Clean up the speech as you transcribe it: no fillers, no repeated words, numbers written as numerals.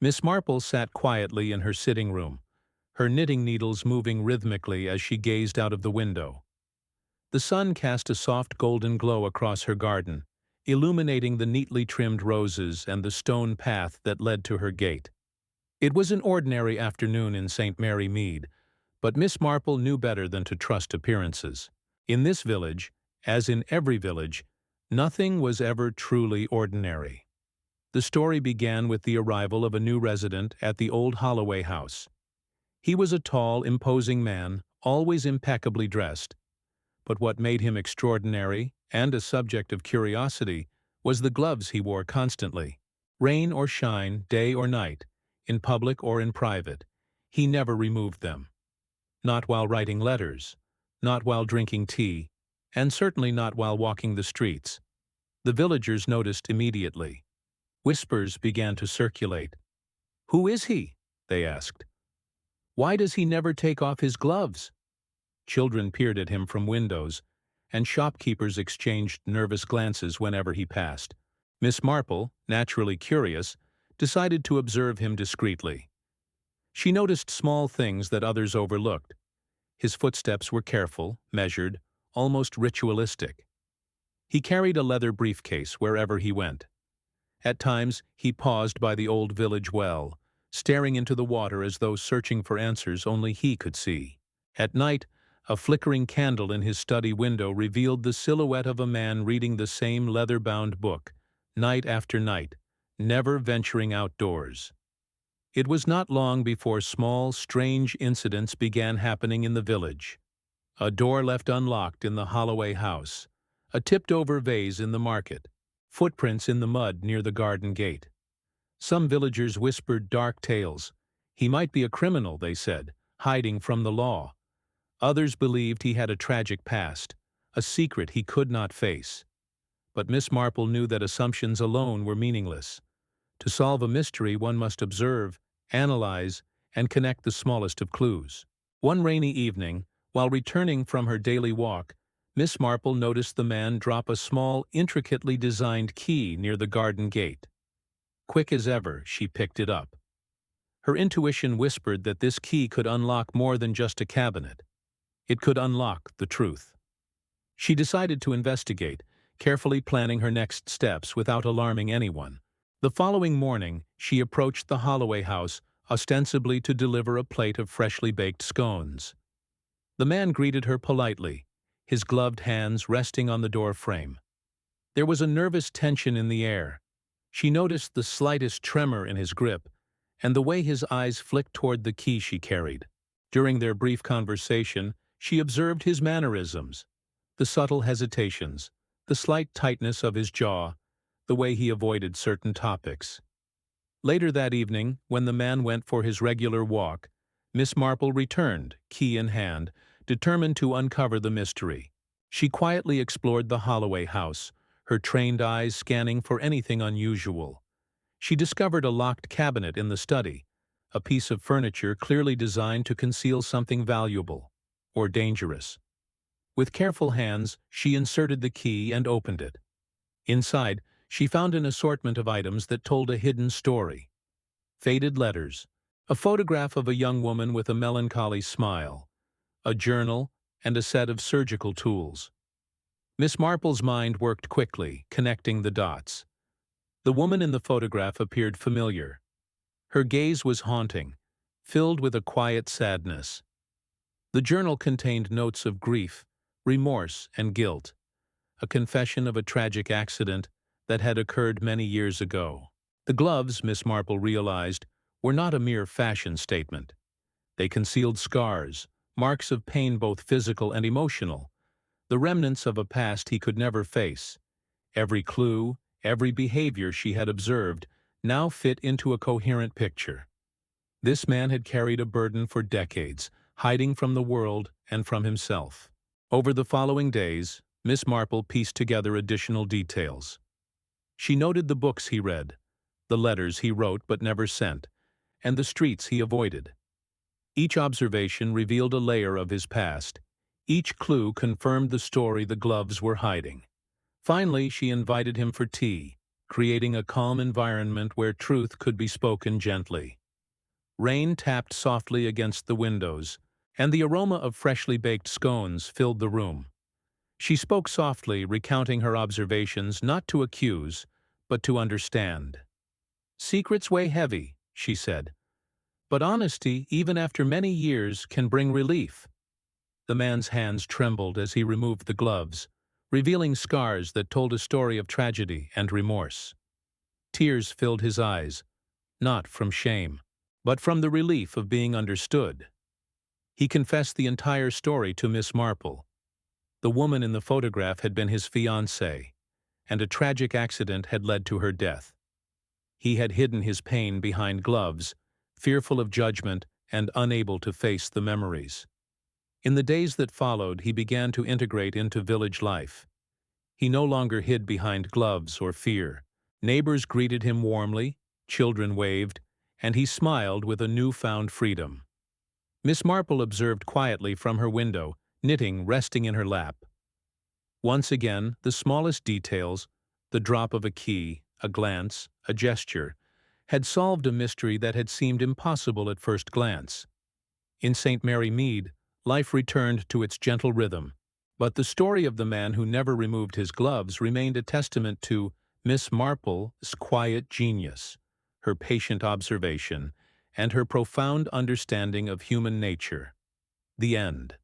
Miss Marple sat quietly in her sitting room, her knitting needles moving rhythmically as she gazed out of the window. The sun cast a soft golden glow across her garden, illuminating the neatly trimmed roses and the stone path that led to her gate. It was an ordinary afternoon in St. Mary Mead, but Miss Marple knew better than to trust appearances. In this village, as in every village, nothing was ever truly ordinary. The story began with the arrival of a new resident at the old Holloway house. He was a tall, imposing man, always impeccably dressed. But what made him extraordinary, and a subject of curiosity, was the gloves he wore constantly. Rain or shine, day or night, in public or in private, he never removed them. Not while writing letters, not while drinking tea, and certainly not while walking the streets. The villagers noticed immediately. Whispers began to circulate. "Who is he?" they asked. "Why does he never take off his gloves?" Children peered at him from windows, and shopkeepers exchanged nervous glances whenever he passed. Miss Marple, naturally curious, decided to observe him discreetly. She noticed small things that others overlooked. His footsteps were careful, measured, almost ritualistic. He carried a leather briefcase wherever he went. At times, he paused by the old village well, staring into the water as though searching for answers only he could see. At night, a flickering candle in his study window revealed the silhouette of a man reading the same leather-bound book, night after night, never venturing outdoors. It was not long before small, strange incidents began happening in the village. A door left unlocked in the Holloway house, a tipped-over vase in the market, footprints in the mud near the garden gate. Some villagers whispered dark tales. He might be a criminal, they said, hiding from the law. Others believed he had a tragic past, a secret he could not face. But Miss Marple knew that assumptions alone were meaningless. To solve a mystery, one must observe, analyze, and connect the smallest of clues. One rainy evening, while returning from her daily walk, Miss Marple noticed the man drop a small, intricately designed key near the garden gate. Quick as ever, she picked it up. Her intuition whispered that this key could unlock more than just a cabinet. It could unlock the truth. She decided to investigate, carefully planning her next steps without alarming anyone. The following morning, she approached the Holloway house, ostensibly to deliver a plate of freshly baked scones. The man greeted her politely, his gloved hands resting on the door frame. There was a nervous tension in the air. She noticed the slightest tremor in his grip, and the way his eyes flicked toward the key she carried. During their brief conversation, she observed his mannerisms, the subtle hesitations, the slight tightness of his jaw, the way he avoided certain topics. Later that evening, when the man went for his regular walk, Miss Marple returned, key in hand, determined to uncover the mystery. She quietly explored the Holloway house, her trained eyes scanning for anything unusual. She discovered a locked cabinet in the study, a piece of furniture clearly designed to conceal something valuable or dangerous. With careful hands, she inserted the key and opened it. Inside, she found an assortment of items that told a hidden story. Faded letters, a photograph of a young woman with a melancholy smile, a journal, and a set of surgical tools. Miss Marple's mind worked quickly, connecting the dots. The woman in the photograph appeared familiar. Her gaze was haunting, filled with a quiet sadness. The journal contained notes of grief, remorse, and guilt, a confession of a tragic accident that had occurred many years ago. The gloves, Miss Marple realized, were not a mere fashion statement. They concealed scars, marks of pain both physical and emotional, the remnants of a past he could never face. Every clue, every behavior she had observed, now fit into a coherent picture. This man had carried a burden for decades, hiding from the world and from himself. Over the following days, Miss Marple pieced together additional details. She noted the books he read, the letters he wrote but never sent, and the streets he avoided. Each observation revealed a layer of his past. Each clue confirmed the story the gloves were hiding. Finally, she invited him for tea, creating a calm environment where truth could be spoken gently. Rain tapped softly against the windows, and the aroma of freshly baked scones filled the room. She spoke softly, recounting her observations not to accuse, but to understand. "Secrets weigh heavy," she said, "but honesty, even after many years, can bring relief." The man's hands trembled as he removed the gloves, revealing scars that told a story of tragedy and remorse. Tears filled his eyes, not from shame, but from the relief of being understood. He confessed the entire story to Miss Marple. The woman in the photograph had been his fiancée, and a tragic accident had led to her death. He had hidden his pain behind gloves, fearful of judgment and unable to face the memories. In the days that followed, he began to integrate into village life. He no longer hid behind gloves or fear. Neighbors greeted him warmly, children waved, and he smiled with a newfound freedom. Miss Marple observed quietly from her window, knitting resting in her lap. Once again, the smallest details, the drop of a key, a glance, a gesture, had solved a mystery that had seemed impossible at first glance. In St. Mary Mead, life returned to its gentle rhythm, but the story of the man who never removed his gloves remained a testament to Miss Marple's quiet genius, her patient observation, and her profound understanding of human nature. The end.